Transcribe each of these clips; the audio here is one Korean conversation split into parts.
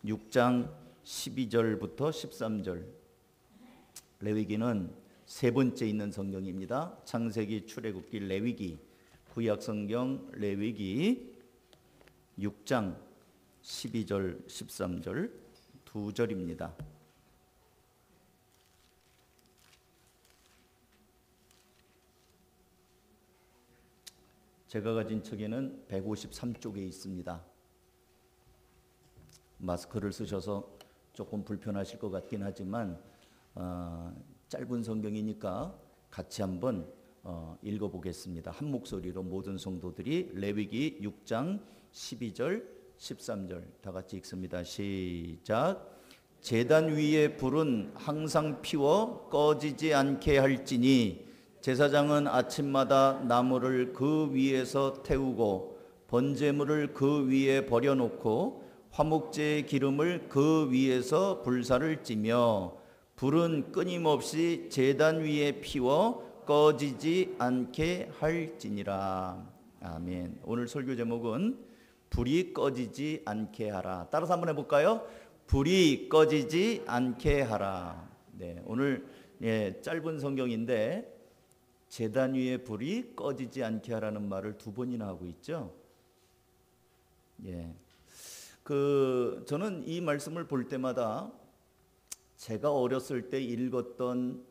6장 12절부터 13절. 레위기는 세 번째 있는 성경입니다. 창세기, 출애굽기, 레위기. 구약 성경 레위기 6장 12절, 13절 두 절입니다. 제가 가진 책에는 153쪽에 있습니다. 마스크를 쓰셔서 조금 불편하실 것 같긴 하지만 짧은 성경이니까 같이 한번 읽어보겠습니다. 한 목소리로 모든 성도들이 레위기 6장 12절 13절 다 같이 읽습니다. 시작. 제단 위에 불은 항상 피워 꺼지지 않게 할지니 제사장은 아침마다 나무를 그 위에서 태우고 번제물을 그 위에 버려놓고 화목제의 기름을 그 위에서 불사를 찌며 불은 끊임없이 제단 위에 피워 꺼지지 않게 할지니라. 아멘. 오늘 설교 제목은 불이 꺼지지 않게 하라. 따라서 한번 해볼까요? 불이 꺼지지 않게 하라. 네, 오늘 짧은 성경인데 제단 위에 불이 꺼지지 않게 하라는 말을 두 번이나 하고 있죠. 저는 이 말씀을 볼 때마다 제가 어렸을 때 읽었던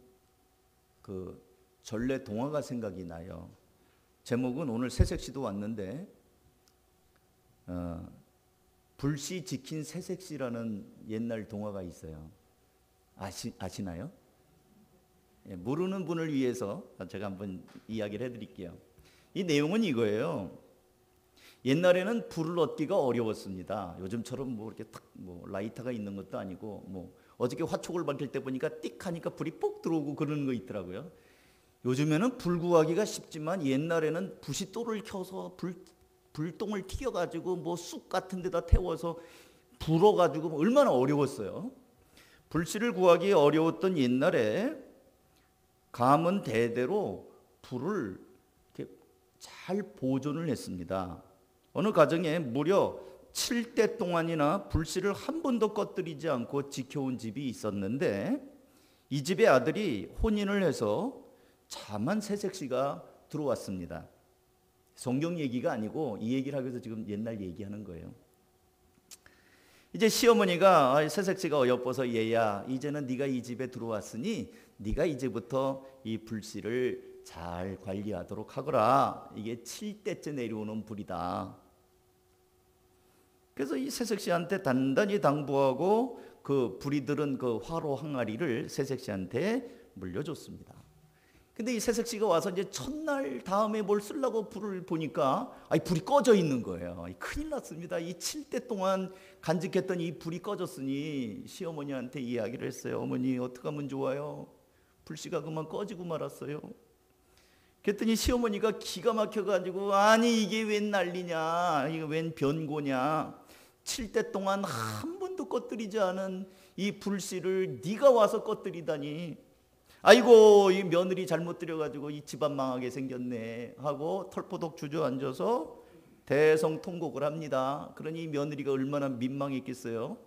그 전래 동화가 생각이 나요. 제목은 오늘 새색시도 왔는데 불씨 지킨 새색시라는 옛날 동화가 있어요. 아시나요? 모르는 분을 위해서 제가 한번 이야기를 해드릴게요. 이 내용은 이거예요. 옛날에는 불을 얻기가 어려웠습니다. 요즘처럼 이렇게 라이터가 있는 것도 아니고 어저께 화촉을 밝힐 때 보니까 띡 하니까 불이 뽁 들어오고 그러는 거 있더라고요. 요즘에는 불 구하기가 쉽지만 옛날에는 부싯돌을 켜서 불똥을 튀겨가지고 쑥 같은 데다 태워서 불어가지고 얼마나 어려웠어요. 불씨를 구하기 어려웠던 옛날에 감은 대대로 불을 이렇게 잘 보존을 했습니다. 어느 가정에 무려 7대 동안이나 불씨를 한 번도 꺼뜨리지 않고 지켜온 집이 있었는데 이 집의 아들이 혼인을 해서 자만 새색시가 들어왔습니다. 성경 얘기가 아니고 이 얘기를 하기 위해서 지금 옛날 얘기하는 거예요. 이제 시어머니가 새색시가 어여뻐서 얘야 이제는 네가 이 집에 들어왔으니 네가 이제부터 이 불씨를 잘 관리하도록 하거라. 이게 7대째 내려오는 불이다. 그래서 이 새색시한테 단단히 당부하고 그 불이 들은 그 화로 항아리를 새색시한테 물려줬습니다. 근데 이 새색시가 와서 이제 첫날 다음에 뭘 쓰려고 불을 보니까 불이 꺼져 있는 거예요. 큰일 났습니다. 이 7대 동안 간직했던 이 불이 꺼졌으니 시어머니한테 이야기를 했어요. 어머니 어떻게 하면 좋아요? 불씨가 그만 꺼지고 말았어요. 그랬더니 시어머니가 기가 막혀가지고 아니 이게 웬 난리냐, 이거 웬 변고냐, 7대 동안 한 번도 꺼뜨리지 않은 이 불씨를 네가 와서 꺼뜨리다니, 아이고 이 며느리 잘못 들여가지고 이 집안 망하게 생겼네 하고 털포덕 주저앉아서 대성통곡을 합니다. 그러니 며느리가 얼마나 민망했겠어요.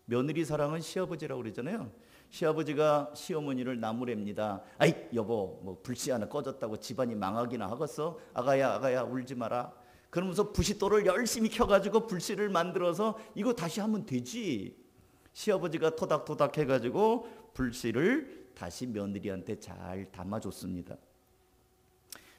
며느리 사랑은 시아버지라고 그러잖아요. 시아버지가 시어머니를 나무랍니다. 아이 여보 불씨 하나 꺼졌다고 집안이 망하기나 하겠어? 아가야 울지 마라. 그러면서 부싯돌을 열심히 켜가지고 불씨를 만들어서 이거 다시 하면 되지. 시아버지가 토닥토닥 해가지고 불씨를 다시 며느리한테 잘 담아줬습니다.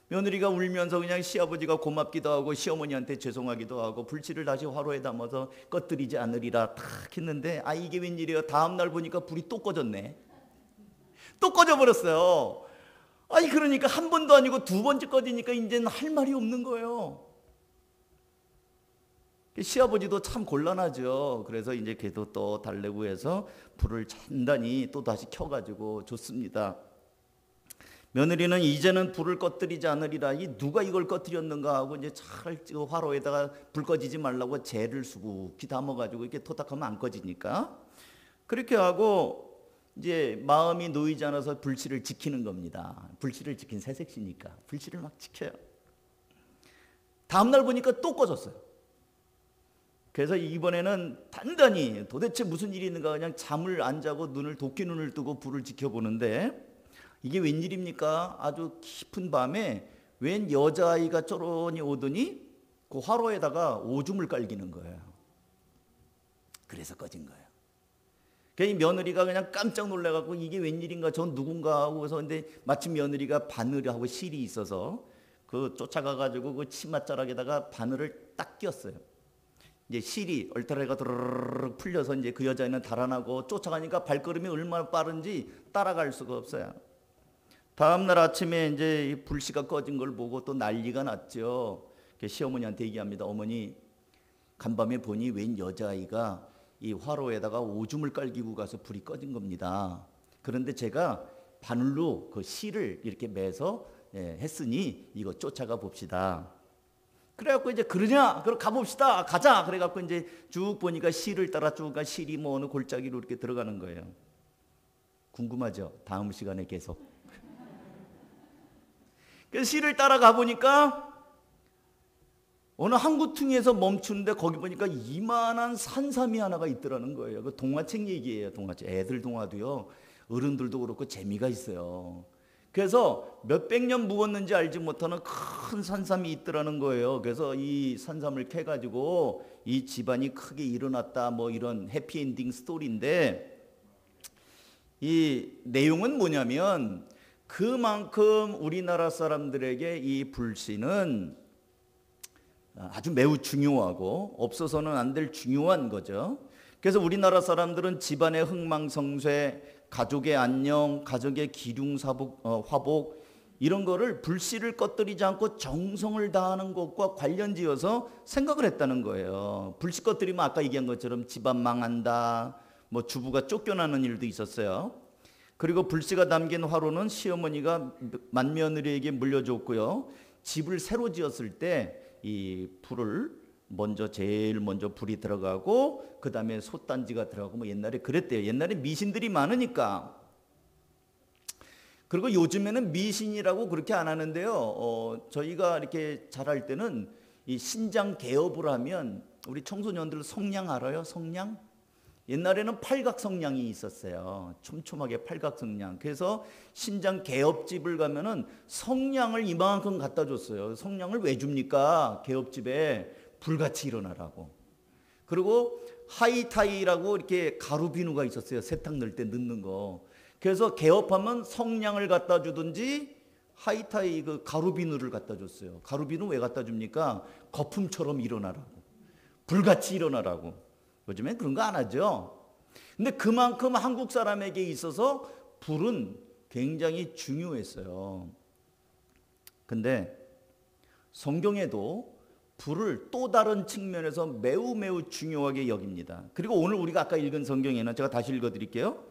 며느리가 울면서 그냥 시아버지가 고맙기도 하고 시어머니한테 죄송하기도 하고 불씨를 다시 화로에 담아서 꺼뜨리지 않으리라 탁 했는데 이게 웬일이에요. 다음날 보니까 불이 또 꺼졌네. 또 꺼져버렸어요. 그러니까 한 번도 아니고 두 번째 꺼지니까 이제는 할 말이 없는 거예요. 시아버지도 참 곤란하죠. 그래서 이제 걔도 또 달래고 해서 불을 단단히 또 다시 켜가지고 줬습니다. 며느리는 이제는 불을 꺼뜨리지 않으리라. 누가 이걸 꺼뜨렸는가 하고 이제 잘 화로에다가 불 꺼지지 말라고 재를 수북히 담아가지고 이렇게 토닥하면 안 꺼지니까 그렇게 하고 이제 마음이 놓이지 않아서 불씨를 지키는 겁니다. 불씨를 지킨 새색시니까 불씨를 막 지켜요. 다음날 보니까 또 꺼졌어요. 그래서 이번에는 단단히 도대체 무슨 일이 있는가 그냥 잠을 안 자고 도끼 눈을 뜨고 불을 지켜보는데 이게 웬일입니까? 아주 깊은 밤에 웬 여자아이가 쩌러니 오더니 그 화로에다가 오줌을 깔기는 거예요. 그래서 꺼진 거예요. 이 며느리가 그냥 깜짝 놀라갖고 이게 웬일인가 전 누군가 하고 그래서 근데 마침 며느리가 바늘하고 실이 있어서 그 쫓아가가지고 그 치맛자락에다가 바늘을 딱 끼웠어요. 이제 실이 얼타래가 드르르 풀려서 이제 그 여자애는 달아나고 쫓아가니까 발걸음이 얼마나 빠른지 따라갈 수가 없어요. 다음날 아침에 이제 불씨가 꺼진 걸 보고 또 난리가 났죠. 시어머니한테 얘기합니다. 어머니, 간밤에 보니 웬 여자아이가 이 화로에다가 오줌을 깔기고 가서 불이 꺼진 겁니다. 그런데 제가 바늘로 그 실을 이렇게 매서 했으니 이거 쫓아가 봅시다. 그래갖고 이제 그러냐? 그럼 가봅시다. 가자. 그래갖고 이제 쭉 보니까 실을 따라 쭉 가 실이 뭐 어느 골짜기로 이렇게 들어가는 거예요. 궁금하죠? 다음 시간에 계속. 그래서 실을 따라가 보니까 어느 항구퉁이에서 멈추는데 거기 보니까 이만한 산삼이 하나가 있더라는 거예요. 그 동화책 얘기예요. 동화책. 애들 동화도요. 어른들도 그렇고 재미가 있어요. 그래서 몇백 년 묵었는지 알지 못하는 큰 산삼이 있더라는 거예요. 그래서 이 산삼을 캐가지고 이 집안이 크게 일어났다 뭐 이런 해피엔딩 스토리인데 이 내용은 뭐냐면 그만큼 우리나라 사람들에게 이 불씨는 아주 매우 중요하고 없어서는 안 될 중요한 거죠. 그래서 우리나라 사람들은 집안의 흥망성쇠, 가족의 안녕, 가족의 화복 이런 거를 불씨를 꺼뜨리지 않고 정성을 다하는 것과 관련지어서 생각을 했다는 거예요. 불씨 꺼뜨리면 아까 얘기한 것처럼 집안 망한다, 뭐 주부가 쫓겨나는 일도 있었어요. 그리고 불씨가 담긴 화로는 시어머니가 맏며느리에게 물려줬고요. 집을 새로 지었을 때 이 불을 제일 먼저 불이 들어가고 그 다음에 솥단지가 들어가고 뭐 옛날에 그랬대요. 옛날에 미신들이 많으니까. 그리고 요즘에는 미신이라고 그렇게 안 하는데요. 저희가 이렇게 자랄 때는 이 신장 개업을 하면 우리 청소년들 성냥 알아요? 성냥? 옛날에는 팔각성냥이 있었어요. 촘촘하게 팔각성냥. 그래서 신장 개업집을 가면은 성냥을 이만큼 갖다 줬어요. 성냥을 왜 줍니까? 개업집에 불같이 일어나라고. 그리고 하이타이라고 이렇게 가루 비누가 있었어요. 세탁 넣을 때 넣는 거. 그래서 개업하면 성냥을 갖다 주든지 하이타이 그 가루 비누를 갖다 줬어요. 가루 비누 왜 갖다 줍니까? 거품처럼 일어나라고. 불같이 일어나라고. 요즘엔 그런 거 안 하죠. 근데 그만큼 한국 사람에게 있어서 불은 굉장히 중요했어요. 근데 성경에도 불을 또 다른 측면에서 매우 매우 중요하게 여깁니다. 그리고 오늘 우리가 아까 읽은 성경에는 제가 다시 읽어드릴게요.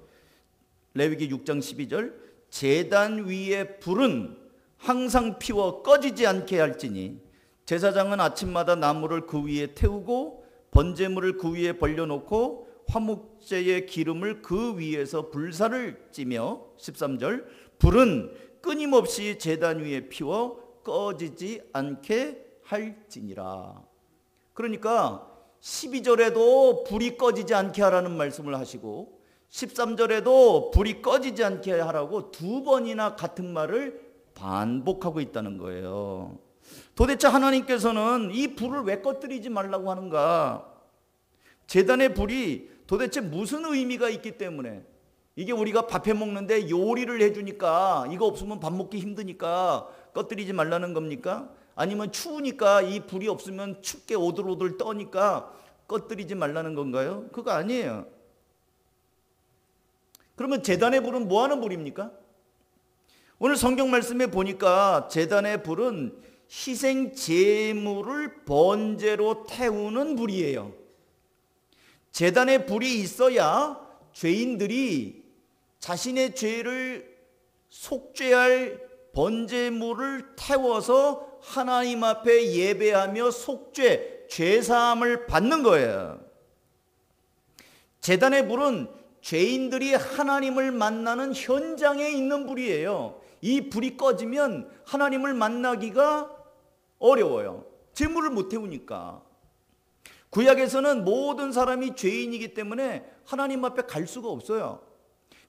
레위기 6장 12절 제단 위에 불은 항상 피워 꺼지지 않게 할지니 제사장은 아침마다 나무를 그 위에 태우고 번제물을 그 위에 벌려놓고 화목제의 기름을 그 위에서 불사를 찌며 13절 불은 끊임없이 제단 위에 피워 꺼지지 않게 할지니라. 그러니까 12절에도 불이 꺼지지 않게 하라는 말씀을 하시고 13절에도 불이 꺼지지 않게 하라고 두 번이나 같은 말을 반복하고 있다는 거예요. 도대체 하나님께서는 이 불을 왜 꺼뜨리지 말라고 하는가? 제단의 불이 도대체 무슨 의미가 있기 때문에 이게 우리가 밥해 먹는데 요리를 해주니까 이거 없으면 밥 먹기 힘드니까 꺼뜨리지 말라는 겁니까? 아니면 추우니까 이 불이 없으면 춥게 오들오들 떠니까 꺼뜨리지 말라는 건가요? 그거 아니에요. 그러면 제단의 불은 뭐 하는 불입니까? 오늘 성경 말씀에 보니까 제단의 불은 희생 제물을 번제로 태우는 불이에요. 제단에 불이 있어야 죄인들이 자신의 죄를 속죄할 번제물을 태워서 하나님 앞에 예배하며 속죄, 죄사함을 받는 거예요. 제단의 불은 죄인들이 하나님을 만나는 현장에 있는 불이에요. 이 불이 꺼지면 하나님을 만나기가 어려워요. 제물을 못 태우니까. 구약에서는 모든 사람이 죄인이기 때문에 하나님 앞에 갈 수가 없어요.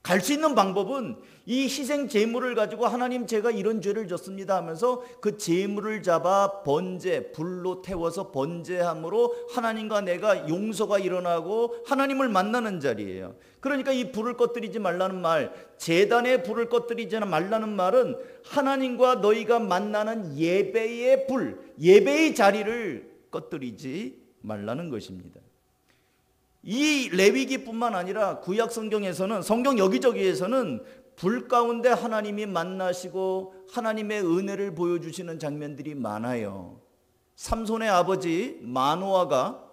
갈 수 있는 방법은 이 희생 제물을 가지고 하나님 제가 이런 죄를 졌습니다 하면서 그 제물을 잡아 번제, 불로 태워서 번제함으로 하나님과 내가 용서가 일어나고 하나님을 만나는 자리예요. 그러니까 이 불을 꺼뜨리지 말라는 말, 제단에 불을 꺼뜨리지 말라는 말은 하나님과 너희가 만나는 예배의 불, 예배의 자리를 꺼뜨리지 말라는 것입니다. 이 레위기뿐만 아니라 구약 성경에서는, 성경 여기저기에서는 불 가운데 하나님이 만나시고 하나님의 은혜를 보여주시는 장면들이 많아요. 삼손의 아버지 마노아가,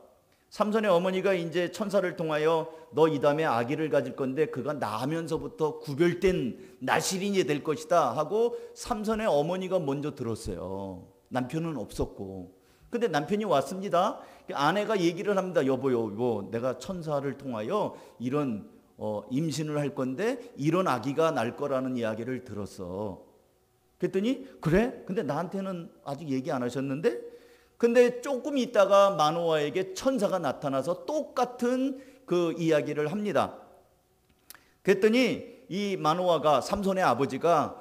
삼손의 어머니가 이제 천사를 통하여 너 이 다음에 아기를 가질 건데 그가 나면서부터 구별된 나실인이 될 것이다 하고 삼손의 어머니가 먼저 들었어요. 남편은 없었고. 근데 남편이 왔습니다. 아내가 얘기를 합니다. 여보, 내가 천사를 통하여 이런 임신을 할 건데 이런 아기가 날 거라는 이야기를 들었어. 그랬더니 그래? 근데 나한테는 아직 얘기 안 하셨는데? 근데 조금 있다가 마노아에게 천사가 나타나서 똑같은 그 이야기를 합니다. 그랬더니 이 마노아가, 삼손의 아버지가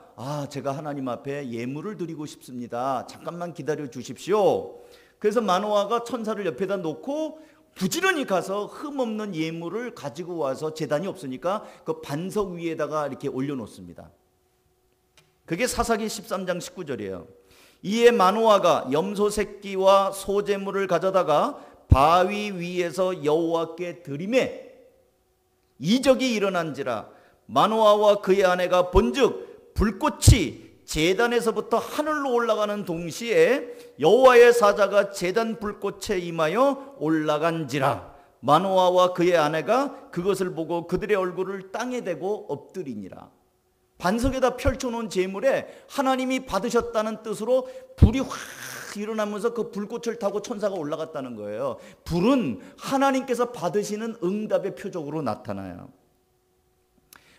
제가 하나님 앞에 예물을 드리고 싶습니다. 잠깐만 기다려 주십시오. 그래서 마노아가 천사를 옆에다 놓고 부지런히 가서 흠없는 예물을 가지고 와서, 제단이 없으니까 그 반석 위에다가 이렇게 올려놓습니다. 그게 사사기 13장 19절이에요. 이에 마노아가 염소 새끼와 소제물을 가져다가 바위 위에서 여호와께 드리매 이적이 일어난지라. 마노아와 그의 아내가 본즉 불꽃이 제단에서부터 하늘로 올라가는 동시에 여호와의 사자가 제단 불꽃에 임하여 올라간지라. 마노아와 그의 아내가 그것을 보고 그들의 얼굴을 땅에 대고 엎드리니라. 반석에다 펼쳐놓은 제물에 하나님이 받으셨다는 뜻으로 불이 확 일어나면서 그 불꽃을 타고 천사가 올라갔다는 거예요. 불은 하나님께서 받으시는 응답의 표적으로 나타나요.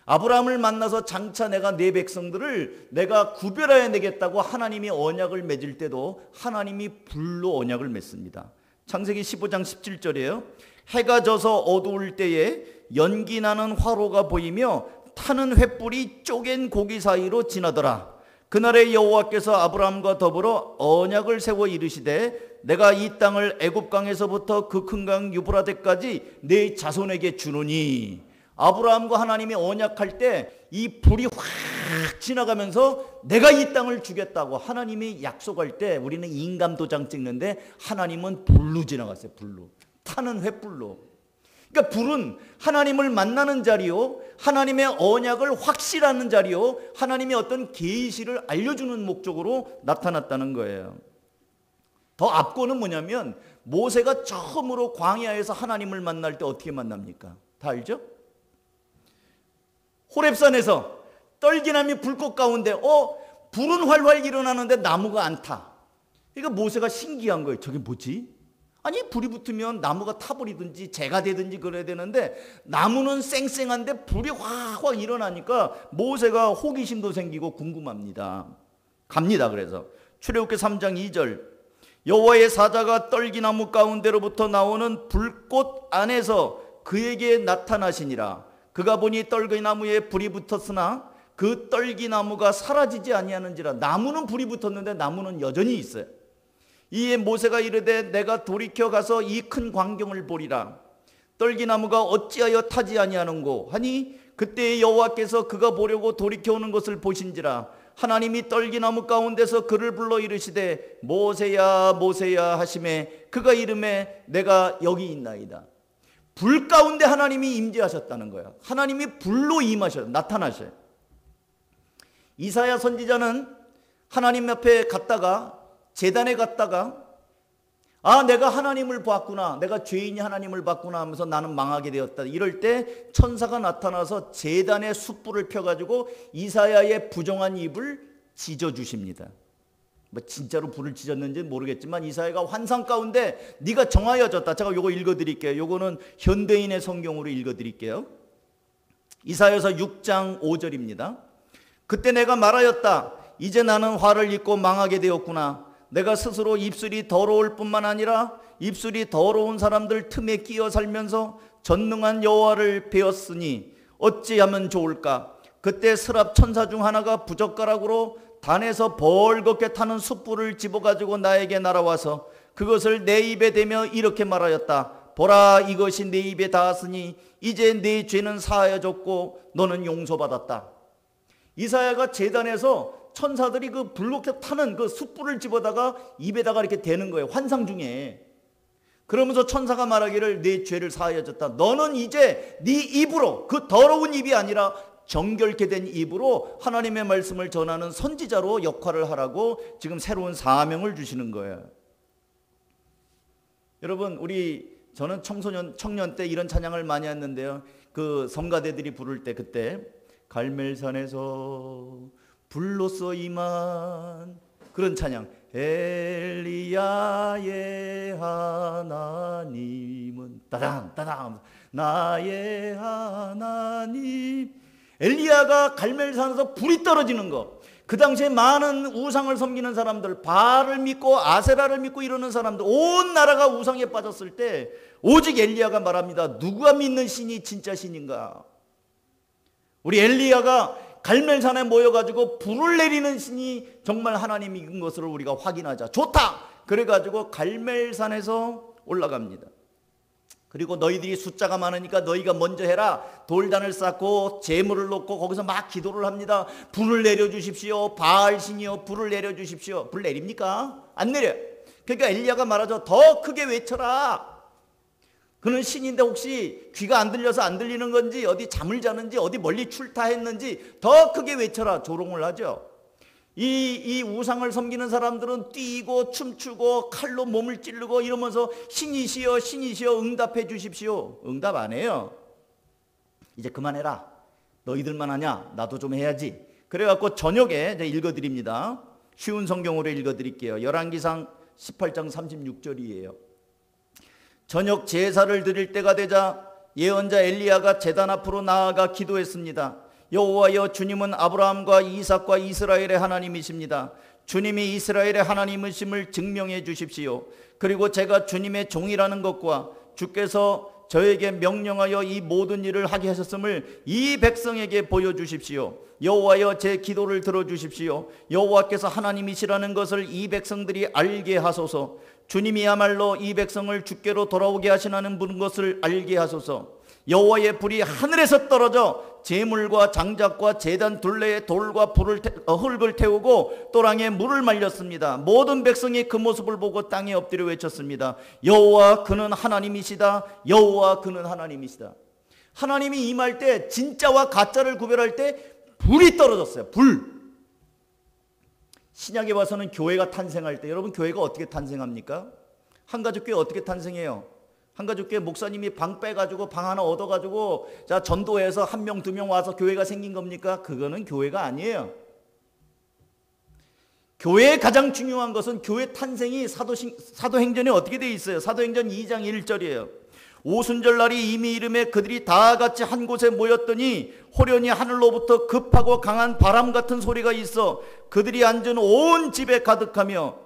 아브라함을 만나서 장차 내가 내 백성들을 내가 구별하여 내겠다고 하나님이 언약을 맺을 때도 하나님이 불로 언약을 맺습니다. 창세기 15장 17절이에요. 해가 져서 어두울 때에 연기 나는 화로가 보이며 타는 횃불이 쪼갠 고기 사이로 지나더라. 그날에 여호와께서 아브라함과 더불어 언약을 세워 이르시되 내가 이 땅을 애굽강에서부터 그 큰 강 유브라데까지 내 자손에게 주노니. 아브라함과 하나님이 언약할 때 이 불이 확 지나가면서 내가 이 땅을 주겠다고 하나님이 약속할 때 우리는 인감 도장 찍는데 하나님은 불로 지나갔어요. 불로, 타는 횃불로. 그러니까 불은 하나님을 만나는 자리요, 하나님의 언약을 확실하는 자리요, 하나님의 어떤 계시를 알려주는 목적으로 나타났다는 거예요. 더 앞거는 뭐냐면 모세가 처음으로 광야에서 하나님을 만날 때 어떻게 만납니까? 다 알죠? 호렙산에서 떨기나무 불꽃 가운데 불은 활활 일어나는데 나무가 안 타. 그러니까 모세가 신기한 거예요. 저게 뭐지? 아니 불이 붙으면 나무가 타버리든지 재가 되든지 그래야 되는데 나무는 쌩쌩한데 불이 확 일어나니까 모세가 호기심도 생기고 궁금합니다. 갑니다. 그래서 출애굽기 3장 2절 여호와의 사자가 떨기나무 가운데로부터 나오는 불꽃 안에서 그에게 나타나시니라. 그가 보니 떨기나무에 불이 붙었으나 그 떨기나무가 사라지지 아니하는지라. 나무는 불이 붙었는데 나무는 여전히 있어요. 이에 모세가 이르되 내가 돌이켜 가서 이 큰 광경을 보리라. 떨기나무가 어찌하여 타지 아니하는고 하니 그때 여호와께서 그가 보려고 돌이켜 오는 것을 보신지라. 하나님이 떨기나무 가운데서 그를 불러 이르시되 모세야 모세야 하시매 그가 이름에 내가 여기 있나이다. 불 가운데 하나님이 임재하셨다는 거예요. 하나님이 불로 임하셔요. 나타나셔요. 이사야 선지자는 하나님 앞에 갔다가 제단에 갔다가 내가 하나님을 봤구나, 내가 죄인이 하나님을 봤구나 하면서 나는 망하게 되었다. 이럴 때 천사가 나타나서 제단에 숯불을 펴가지고 이사야의 부정한 입을 찢어주십니다. 뭐 진짜로 불을 찢었는지는 모르겠지만 이사야가 환상 가운데 네가 정하여졌다. 제가 요거 읽어드릴게요. 요거는 현대인의 성경으로 읽어드릴게요. 이사야서 6장 5절입니다. 그때 내가 말하였다. 이제 나는 화를 입고 망하게 되었구나. 내가 스스로 입술이 더러울 뿐만 아니라 입술이 더러운 사람들 틈에 끼어 살면서 전능한 여호와를 배웠으니 어찌하면 좋을까? 그때 스랍 천사 중 하나가 부젓가락으로 단에서 벌겋게 타는 숯불을 집어가지고 나에게 날아와서 그것을 내 입에 대며 이렇게 말하였다. 보라, 이것이 내 입에 닿았으니 이제 내 죄는 사하여졌고 너는 용서받았다. 이사야가 제단에서 천사들이 그 불겋게 타는 그 숯불을 집어다가 입에다가 이렇게 대는 거예요. 환상 중에. 그러면서 천사가 말하기를 내 죄를 사하여졌다. 너는 이제 네 입으로, 그 더러운 입이 아니라 정결케 된 입으로 하나님의 말씀을 전하는 선지자로 역할을 하라고 지금 새로운 사명을 주시는 거예요. 여러분, 저는 청년 때 이런 찬양을 많이 했는데요. 그 성가대들이 부를 때 그때 갈멜산에서 불로써 임한 그런 찬양, 엘리야의 하나님은 따당 따당 나의 하나님. 엘리야가 갈멜산에서 불이 떨어지는 거, 그 당시에 많은 우상을 섬기는 사람들, 바알을 믿고 아세라를 믿고 이러는 사람들, 온 나라가 우상에 빠졌을 때 오직 엘리야가 말합니다. 누가 믿는 신이 진짜 신인가? 우리 엘리야가 갈멜산에 모여가지고 불을 내리는 신이 정말 하나님인 것을 우리가 확인하자. 좋다! 그래가지고 갈멜산에서 올라갑니다. 그리고 너희들이 숫자가 많으니까 너희가 먼저 해라. 돌단을 쌓고 재물을 놓고 거기서 막 기도를 합니다. 불을 내려주십시오. 바알 신이여 불을 내려주십시오. 불 내립니까? 안 내려. 그러니까 엘리야가 말하죠. 더 크게 외쳐라. 그는 신인데 혹시 귀가 안 들려서 안 들리는 건지, 어디 잠을 자는지, 어디 멀리 출타했는지 더 크게 외쳐라. 조롱을 하죠. 이 우상을 섬기는 사람들은 뛰고 춤추고 칼로 몸을 찌르고 이러면서 신이시여 신이시여 응답해 주십시오. 응답 안 해요. 이제 그만해라. 너희들만 하냐? 나도 좀 해야지. 그래갖고 저녁에 이제 읽어드립니다. 쉬운 성경으로 읽어드릴게요. 열왕기상 18장 36절이에요. 저녁 제사를 드릴 때가 되자 예언자 엘리야가 제단 앞으로 나아가 기도했습니다. 여호와여, 주님은 아브라함과 이삭과 이스라엘의 하나님이십니다. 주님이 이스라엘의 하나님이심을 증명해 주십시오. 그리고 제가 주님의 종이라는 것과 주께서 저에게 명령하여 이 모든 일을 하게 하셨음을 이 백성에게 보여주십시오. 여호와여, 제 기도를 들어주십시오. 여호와께서 하나님이시라는 것을 이 백성들이 알게 하소서. 주님이야말로 이 백성을 주께로 돌아오게 하시는 분인 것을 알게 하소서. 여호와의 불이 하늘에서 떨어져 제물과 장작과 제단 둘레에 돌과 흙을 태우고 또랑에 물을 말렸습니다. 모든 백성이 그 모습을 보고 땅에 엎드려 외쳤습니다. 여호와, 그는 하나님이시다. 여호와, 그는 하나님이시다. 하나님이 임할 때, 진짜와 가짜를 구별할 때 불이 떨어졌어요. 불. 신약에 와서는 교회가 탄생할 때, 여러분 교회가 어떻게 탄생합니까? 한가족교회 어떻게 탄생해요? 한가족교회 목사님이 방 빼가지고 방 하나 얻어가지고 자 전도해서 1명 2명 와서 교회가 생긴 겁니까? 그거는 교회가 아니에요. 교회의 가장 중요한 것은 교회 탄생이 사도행전에 어떻게 되어 있어요? 사도행전 2장 1절이에요. 오순절 날이 이미 이름에 그들이 다 같이 한 곳에 모였더니 호련히 하늘로부터 급하고 강한 바람 같은 소리가 있어 그들이 앉은 온 집에 가득하며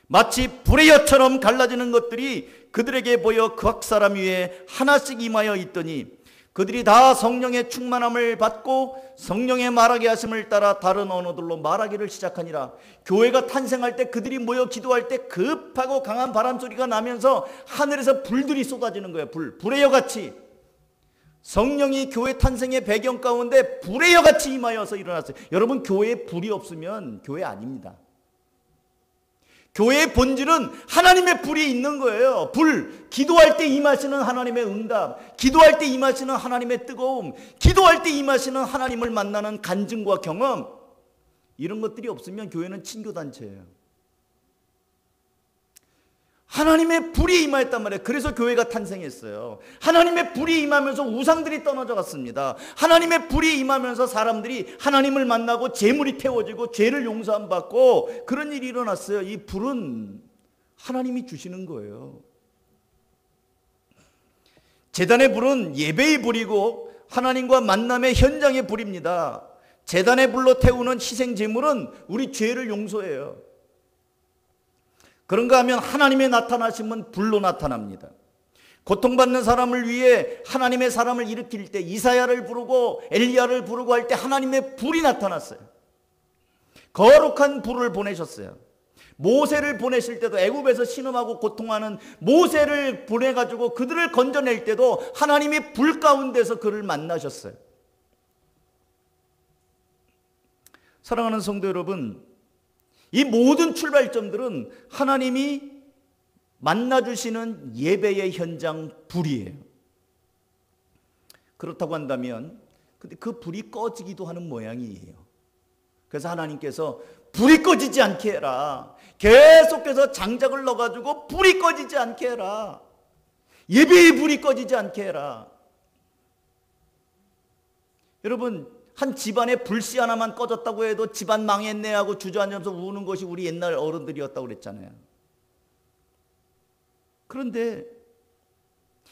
마치 불의 엿처럼 갈라지는 것들이 그들에게 보여 각 사람 위에 하나씩 임하여 있더니 그들이 다 성령의 충만함을 받고 성령의 말하게 하심을 따라 다른 언어들로 말하기를 시작하니라. 교회가 탄생할 때 그들이 모여 기도할 때 급하고 강한 바람 소리가 나면서 하늘에서 불들이 쏟아지는 거예요. 불의 여같이. 성령이 교회 탄생의 배경 가운데 불의 여같이 임하여서 일어났어요. 여러분, 교회에 불이 없으면 교회 아닙니다. 교회의 본질은 하나님의 불이 있는 거예요. 불. 기도할 때 임하시는 하나님의 응답, 기도할 때 임하시는 하나님의 뜨거움, 기도할 때 임하시는 하나님을 만나는 간증과 경험, 이런 것들이 없으면 교회는 친교단체예요. 하나님의 불이 임하였단 말이에요. 그래서 교회가 탄생했어요. 하나님의 불이 임하면서 우상들이 떠나져 갔습니다. 하나님의 불이 임하면서 사람들이 하나님을 만나고 재물이 태워지고 죄를 용서함 받고 그런 일이 일어났어요. 이 불은 하나님이 주시는 거예요. 제단의 불은 예배의 불이고 하나님과 만남의 현장의 불입니다. 제단의 불로 태우는 희생 제물은 우리 죄를 용서해요. 그런가 하면 하나님의 나타나심은 불로 나타납니다. 고통받는 사람을 위해 하나님의 사람을 일으킬 때 이사야를 부르고 엘리야를 부르고 할 때 하나님의 불이 나타났어요. 거룩한 불을 보내셨어요. 모세를 보내실 때도 애굽에서 신음하고 고통하는 모세를 보내가지고 그들을 건져낼 때도 하나님이 불 가운데서 그를 만나셨어요. 사랑하는 성도 여러분, 이 모든 출발점들은 하나님이 만나주시는 예배의 현장 불이에요. 그렇다고 한다면 근데 그 불이 꺼지기도 하는 모양이에요. 그래서 하나님께서 불이 꺼지지 않게 해라. 계속해서 장작을 넣어가지고 불이 꺼지지 않게 해라. 예배의 불이 꺼지지 않게 해라. 여러분, 한 집안에 불씨 하나만 꺼졌다고 해도 집안 망했네 하고 주저앉아서 우는 것이 우리 옛날 어른들이었다고 그랬잖아요. 그런데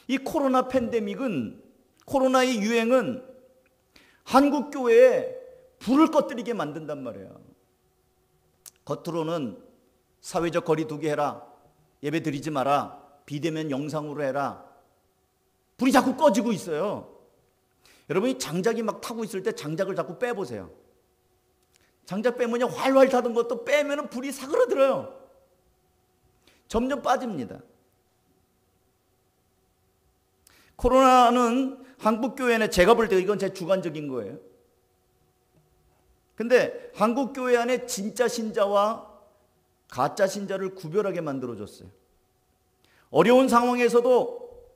이 코로나 팬데믹은, 코로나의 유행은 한국 교회에 불을 꺼뜨리게 만든단 말이에요. 겉으로는 사회적 거리 두기 해라, 예배 드리지 마라, 비대면 영상으로 해라. 불이 자꾸 꺼지고 있어요. 여러분이 장작이 막 타고 있을 때 장작을 자꾸 빼보세요. 장작 빼면 활활 타던 것도 빼면 불이 사그러들어요. 점점 빠집니다. 코로나는 한국교회 안에, 제가 볼 때 이건 제 주관적인 거예요. 근데 한국교회 안에 진짜 신자와 가짜 신자를 구별하게 만들어줬어요. 어려운 상황에서도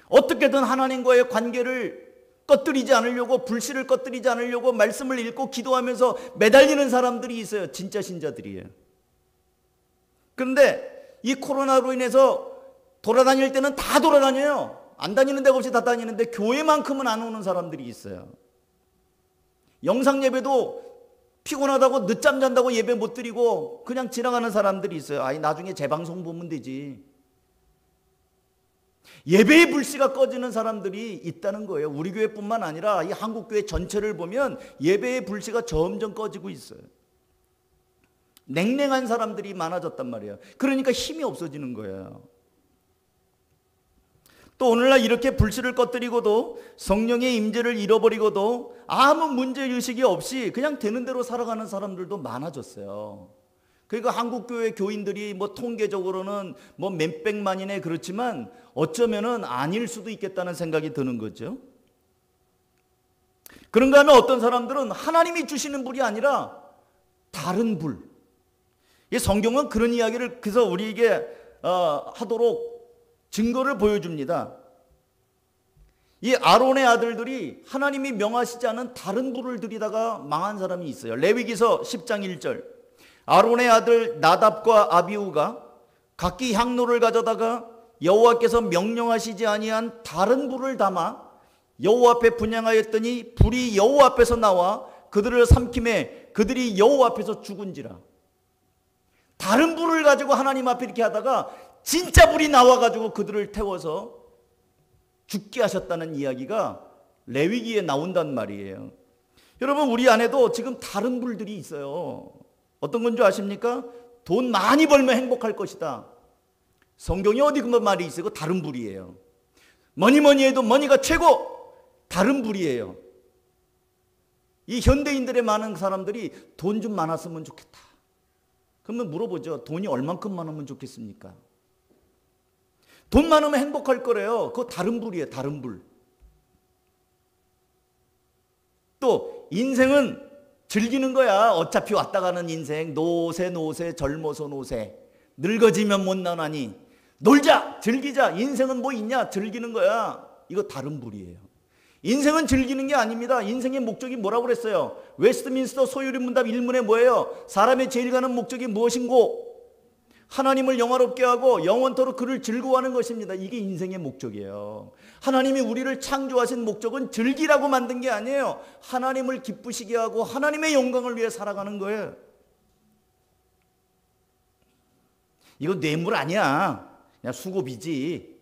어떻게든 하나님과의 관계를 꺼뜨리지 않으려고, 불씨를 꺼뜨리지 않으려고 말씀을 읽고 기도하면서 매달리는 사람들이 있어요. 진짜 신자들이에요. 그런데 이 코로나로 인해서 돌아다닐 때는 다 돌아다녀요. 안 다니는 데가 없이 다 다니는데 교회만큼은 안 오는 사람들이 있어요. 영상 예배도 피곤하다고 늦잠 잔다고 예배 못 드리고 그냥 지나가는 사람들이 있어요. 아이, 나중에 재방송 보면 되지. 예배의 불씨가 꺼지는 사람들이 있다는 거예요. 우리 교회뿐만 아니라 이 한국교회 전체를 보면 예배의 불씨가 점점 꺼지고 있어요. 냉랭한 사람들이 많아졌단 말이에요. 그러니까 힘이 없어지는 거예요. 또 오늘날 이렇게 불씨를 꺼뜨리고도 성령의 임재를 잃어버리고도 아무 문제의식이 없이 그냥 되는 대로 살아가는 사람들도 많아졌어요. 그러니까 한국교회 교인들이 뭐 통계적으로는 뭐 몇백만이네, 그렇지만 어쩌면은 아닐 수도 있겠다는 생각이 드는 거죠. 그런가 하면 어떤 사람들은 하나님이 주시는 불이 아니라 다른 불. 이 성경은 그런 이야기를 그래서 우리에게 하도록 증거를 보여줍니다. 이 아론의 아들들이 하나님이 명하시지 않은 다른 불을 들이다가 망한 사람이 있어요. 레위기서 10장 1절. 아론의 아들 나답과 아비후가 각기 향로를 가져다가 여호와께서 명령하시지 아니한 다른 불을 담아 여호와 앞에 분향하였더니 불이 여호와 앞에서 나와 그들을 삼킴에 그들이 여호와 앞에서 죽은지라. 다른 불을 가지고 하나님 앞에 이렇게 하다가 진짜 불이 나와가지고 그들을 태워서 죽게 하셨다는 이야기가 레위기에 나온단 말이에요. 여러분, 우리 안에도 지금 다른 불들이 있어요. 어떤 건 줄 아십니까? 돈 많이 벌면 행복할 것이다. 성경이 어디 그런 말이 있어요? 다른 불이에요. 뭐니 해도 머니가 최고, 다른 불이에요. 이 현대인들의 많은 사람들이 돈 좀 많았으면 좋겠다. 그러면 물어보죠. 돈이 얼만큼 많으면 좋겠습니까? 돈 많으면 행복할 거래요. 그거 다른 불이에요. 다른 불. 또 인생은 즐기는 거야. 어차피 왔다 가는 인생. 노세 젊어서 노세. 늙어지면 못 나나니 놀자, 즐기자. 인생은 뭐 있냐? 즐기는 거야. 이거 다른 불이에요. 인생은 즐기는 게 아닙니다. 인생의 목적이 뭐라고 그랬어요? 웨스트민스터 소유리 문답 1문에 뭐예요? 사람의 제일 가는 목적이 무엇인고? 하나님을 영화롭게 하고 영원토록 그를 즐거워하는 것입니다. 이게 인생의 목적이에요. 하나님이 우리를 창조하신 목적은 즐기라고 만든 게 아니에요. 하나님을 기쁘시게 하고 하나님의 영광을 위해 살아가는 거예요. 이거 뇌물 아니야. 그냥 수고비지.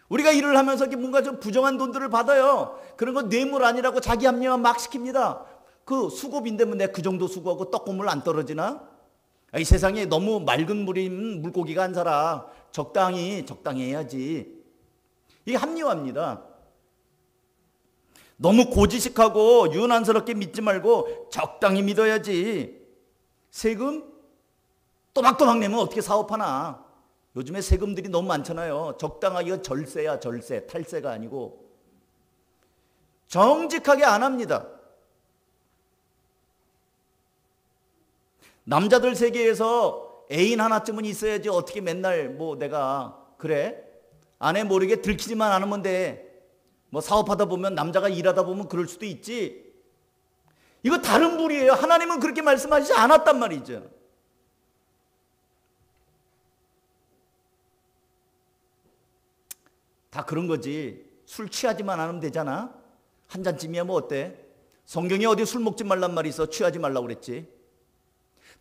우리가 일을 하면서 뭔가 좀 부정한 돈들을 받아요. 그런 거 뇌물 아니라고 자기 합리화 막 시킵니다. 그 수고비인데 뭐 내가 그 정도 수고하고 떡고물 안 떨어지나? 이 세상에 너무 맑은 물인 물고기가 안 살아. 적당히 해야지. 이게 합리화입니다. 너무 고지식하고 유난스럽게 믿지 말고 적당히 믿어야지. 세금 또박또박 내면 어떻게 사업하나. 요즘에 세금들이 너무 많잖아요. 적당하기가 절세야, 절세. 탈세가 아니고. 정직하게 안 합니다. 남자들 세계에서 애인 하나쯤은 있어야지. 어떻게 맨날 뭐 내가 그래? 아내 모르게 들키지만 않으면 돼. 뭐 사업하다 보면 남자가 일하다 보면 그럴 수도 있지. 이거 다른 불이에요. 하나님은 그렇게 말씀하시지 않았단 말이죠. 다 그런 거지. 술 취하지만 않으면 되잖아. 한 잔쯤이야 뭐 어때? 성경에 어디 술 먹지 말란 말이 있어. 취하지 말라고 그랬지.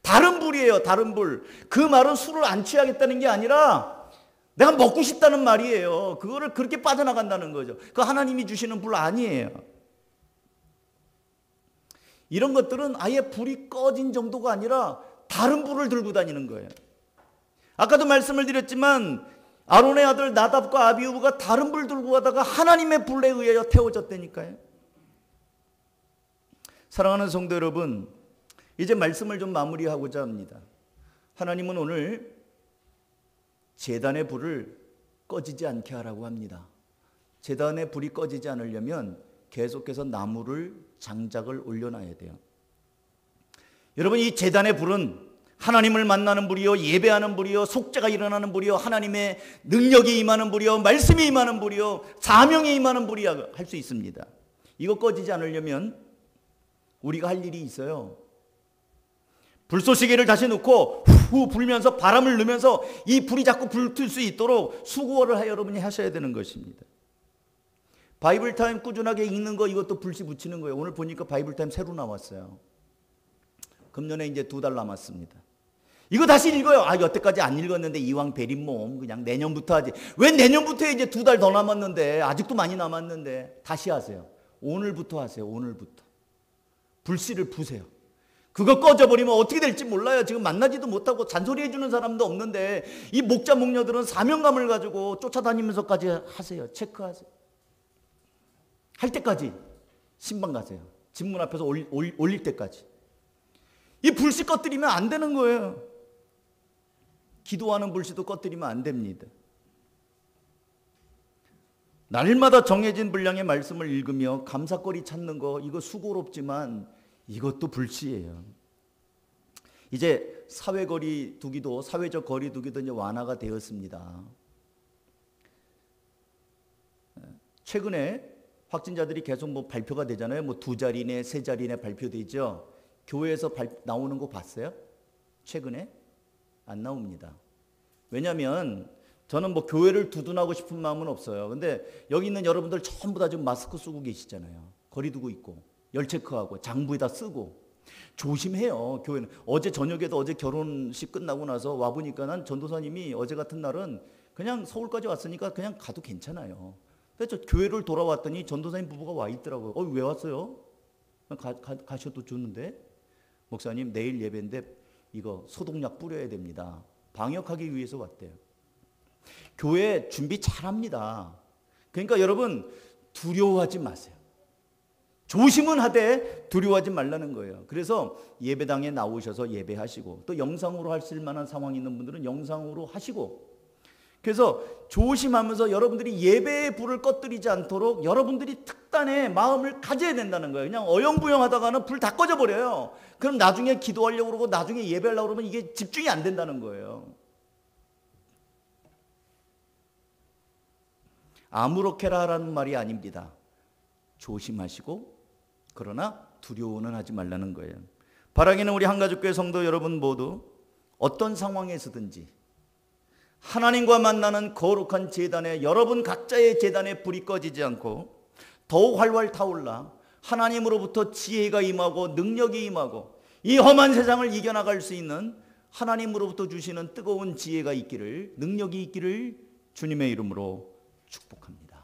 다른 불이에요. 다른 불. 그 말은 술을 안 취하겠다는 게 아니라 내가 먹고 싶다는 말이에요. 그거를 그렇게 빠져나간다는 거죠. 그 하나님이 주시는 불 아니에요. 이런 것들은 아예 불이 꺼진 정도가 아니라 다른 불을 들고 다니는 거예요. 아까도 말씀을 드렸지만 아론의 아들 나답과 아비후가 다른 불 들고 가다가 하나님의 불에 의하여 태워졌다니까요. 사랑하는 성도 여러분, 이제 말씀을 좀 마무리하고자 합니다. 하나님은 오늘 제단의 불을 꺼지지 않게 하라고 합니다. 제단의 불이 꺼지지 않으려면 계속해서 나무를 장작을 올려놔야 돼요. 여러분, 이 제단의 불은 하나님을 만나는 불이요, 예배하는 불이요, 속죄가 일어나는 불이요, 하나님의 능력이 임하는 불이요, 말씀이 임하는 불이요, 사명이 임하는 불이야 할 수 있습니다. 이거 꺼지지 않으려면 우리가 할 일이 있어요. 불쏘시개를 다시 놓고 후 불면서 바람을 넣으면서 이 불이 자꾸 불틀 수 있도록 수고를 여러분이 하셔야 되는 것입니다. 바이블타임 꾸준하게 읽는 거, 이것도 불씨 붙이는 거예요. 오늘 보니까 바이블타임 새로 나왔어요. 금년에 이제 2달 남았습니다. 이거 다시 읽어요. 여태까지 안 읽었는데 이왕 베린 몸 그냥 내년부터 하지. 왜 내년부터 이제 2달 더 남았는데, 아직도 많이 남았는데. 다시 하세요. 오늘부터 하세요. 오늘부터. 불씨를 부세요. 그거 꺼져버리면 어떻게 될지 몰라요. 지금 만나지도 못하고 잔소리 해주는 사람도 없는데 이 목자 목녀들은 사명감을 가지고 쫓아다니면서까지 하세요. 체크하세요. 할 때까지 신방 가세요. 집문 앞에서 올릴 때까지. 이 불씨 꺼뜨리면 안 되는 거예요. 기도하는 불씨도 꺼뜨리면 안 됩니다. 날마다 정해진 분량의 말씀을 읽으며 감사거리 찾는 거, 이거 수고롭지만 이것도 불씨예요. 이제 사회적 거리 두기도 이제 완화가 되었습니다. 최근에 확진자들이 계속 뭐 발표가 되잖아요. 뭐 2자리 내, 3자리 내 발표되죠. 교회에서 나오는 거 봤어요? 최근에? 안 나옵니다. 왜냐하면 저는 뭐 교회를 두둔하고 싶은 마음은 없어요. 근데 여기 있는 여러분들 전부 다 지금 마스크 쓰고 계시잖아요. 거리 두고 있고, 열 체크하고, 장부에다 쓰고. 조심해요. 교회는. 어제 저녁에도, 어제 결혼식 끝나고 나서 와보니까 난 전도사님이 어제 같은 날은 그냥 서울까지 왔으니까 그냥 가도 괜찮아요. 그래서 교회를 돌아왔더니 전도사님 부부가 와 있더라고요. 왜 왔어요? 가셔도 좋는데. 목사님 내일 예배인데 이거 소독약 뿌려야 됩니다. 방역하기 위해서 왔대요. 교회 준비 잘합니다. 그러니까 여러분 두려워하지 마세요. 조심은 하되 두려워하지 말라는 거예요. 그래서 예배당에 나오셔서 예배하시고, 또 영상으로 하실 만한 상황이 있는 분들은 영상으로 하시고, 그래서 조심하면서 여러분들이 예배의 불을 꺼뜨리지 않도록 여러분들이 특단의 마음을 가져야 된다는 거예요. 그냥 어영부영 하다가는 불 다 꺼져버려요. 그럼 나중에 기도하려고 그러고 나중에 예배하려고 그러면 이게 집중이 안 된다는 거예요. 아무렇게라라는 말이 아닙니다. 조심하시고, 그러나 두려워는 하지 말라는 거예요. 바라기는 우리 한가족교회 성도 여러분 모두 어떤 상황에서든지 하나님과 만나는 거룩한 제단에, 여러분 각자의 제단에 불이 꺼지지 않고 더욱 활활 타올라 하나님으로부터 지혜가 임하고 능력이 임하고 이 험한 세상을 이겨나갈 수 있는 하나님으로부터 주시는 뜨거운 지혜가 있기를, 능력이 있기를 주님의 이름으로 축복합니다.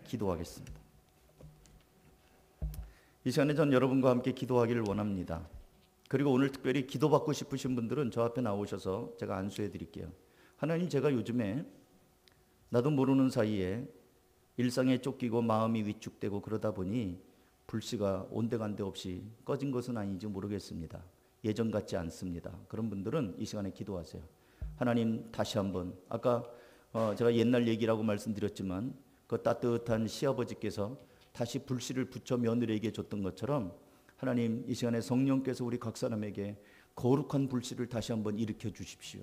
기도하겠습니다. 이 시간에 전 여러분과 함께 기도하기를 원합니다. 그리고 오늘 특별히 기도받고 싶으신 분들은 저 앞에 나오셔서 제가 안수해 드릴게요. 하나님, 제가 요즘에 나도 모르는 사이에 일상에 쫓기고 마음이 위축되고 그러다 보니 불씨가 온데간데 없이 꺼진 것은 아닌지 모르겠습니다. 예전 같지 않습니다. 그런 분들은 이 시간에 기도하세요. 하나님, 다시 한번 아까 제가 옛날 얘기라고 말씀드렸지만 그 따뜻한 시아버지께서 다시 불씨를 붙여 며느리에게 줬던 것처럼 하나님, 이 시간에 성령께서 우리 각 사람에게 거룩한 불씨를 다시 한번 일으켜 주십시오.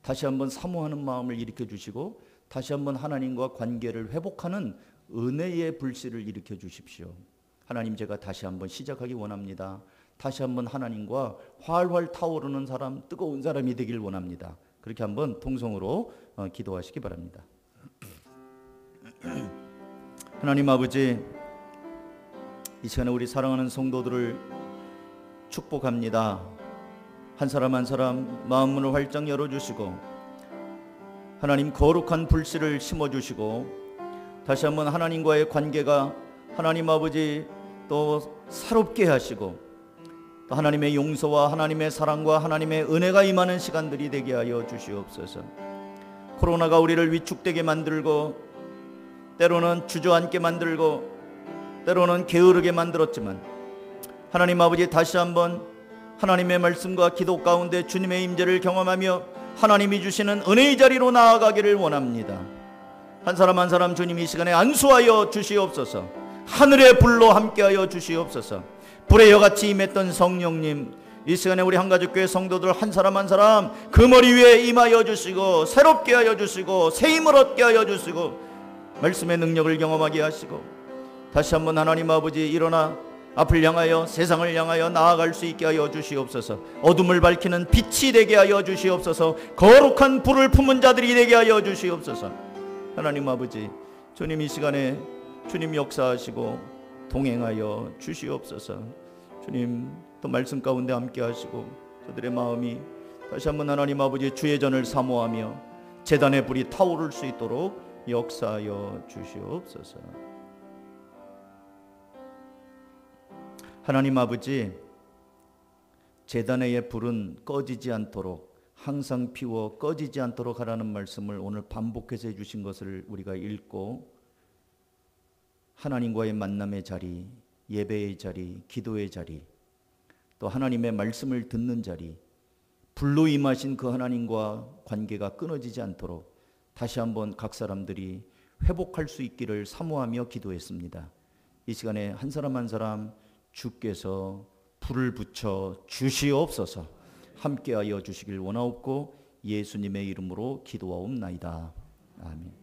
다시 한번 사모하는 마음을 일으켜 주시고 다시 한번 하나님과 관계를 회복하는 은혜의 불씨를 일으켜 주십시오. 하나님, 제가 다시 한번 시작하기 원합니다. 다시 한번 하나님과 활활 타오르는 사람, 뜨거운 사람이 되길 원합니다. 그렇게 한번 통성으로 기도하시기 바랍니다. 하나님 아버지, 이 시간에 우리 사랑하는 성도들을 축복합니다. 한 사람 한 사람 마음 문을 활짝 열어주시고 하나님 거룩한 불씨를 심어주시고 다시 한번 하나님과의 관계가 하나님 아버지 또 새롭게 하시고 또 하나님의 용서와 하나님의 사랑과 하나님의 은혜가 임하는 시간들이 되게 하여 주시옵소서. 코로나가 우리를 위축되게 만들고 때로는 주저앉게 만들고 때로는 게으르게 만들었지만 하나님 아버지, 다시 한번 하나님의 말씀과 기도 가운데 주님의 임재를 경험하며 하나님이 주시는 은혜의 자리로 나아가기를 원합니다. 한 사람 한 사람 주님 이 시간에 안수하여 주시옵소서. 하늘의 불로 함께하여 주시옵소서. 불의 여같이 임했던 성령님, 이 시간에 우리 한가족교회 성도들 한 사람 한 사람 그 머리 위에 임하여 주시고 새롭게 하여 주시고 새 힘을 얻게 하여 주시고 말씀의 능력을 경험하게 하시고 다시 한번 하나님 아버지 일어나 앞을 향하여 세상을 향하여 나아갈 수 있게 하여 주시옵소서. 어둠을 밝히는 빛이 되게 하여 주시옵소서. 거룩한 불을 품은 자들이 되게 하여 주시옵소서. 하나님 아버지, 주님 이 시간에 주님 역사하시고 동행하여 주시옵소서. 주님 또 말씀 가운데 함께 하시고 저들의 마음이 다시 한번 하나님 아버지 주의 전을 사모하며 제단의 불이 타오를 수 있도록 역사하여 주시옵소서. 하나님 아버지, 제단의 불은 꺼지지 않도록 항상 피워 꺼지지 않도록 하라는 말씀을 오늘 반복해서 해주신 것을 우리가 읽고 하나님과의 만남의 자리, 예배의 자리, 기도의 자리, 또 하나님의 말씀을 듣는 자리, 불로 임하신 그 하나님과 관계가 끊어지지 않도록 다시 한번 각 사람들이 회복할 수 있기를 사모하며 기도했습니다. 이 시간에 한 사람 한 사람 주께서 불을 붙여 주시옵소서. 함께하여 주시길 원하옵고 예수님의 이름으로 기도하옵나이다. 아멘.